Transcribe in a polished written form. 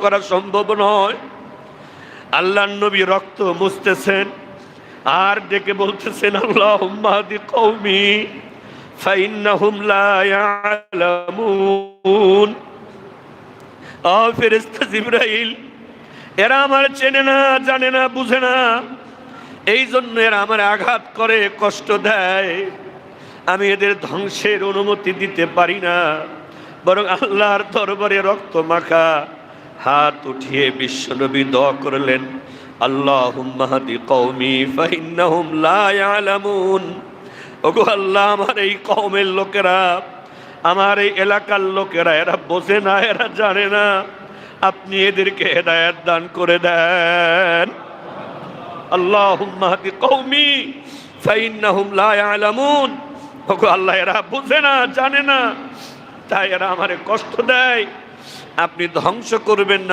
করা সম্ভব নয়। আল্লাহর নবী রক্ত মুছতেছেন আর ডেকে বলতেছেন, আল্লাহুম্মা হাদি কওমি ফাইন্নাহুম লা ইয়ালামুন। ও ফেরেশতা জিবরাইল, এরা আমার চেনে না, জানে না, বুঝে না, এই জন্য এরা আমার আঘাত করে, কষ্ট দেয়। আমি এদের ধ্বংসের অনুমতি দিতে পারি না। বরং আল্লাহর দরবারে রক্ত মাখা হাত উঠিয়ে বিশ্বনবী দোয়া করলেন, আল্লাহুম্মা হাদি কওমি ফাইন্নাহুম লা ইয়ালামুন। ওগো আল্লাহ, আমার এই কওমের লোকেরা, আমার এই এলাকার লোকেরা, এরা বোঝে না, এরা জানে না, আপনি এদেরকে হেদায়েত দান করে দেন। আল্লাহুম্মা হাদি কওমি ফাইন্নাহুম লা ইয়ালামুন। ওগো আল্লাহ, এরা বোঝে না, জানে না, তাই এরা আমারে কষ্ট দেয়, আপনি ধ্বংস করবেন না।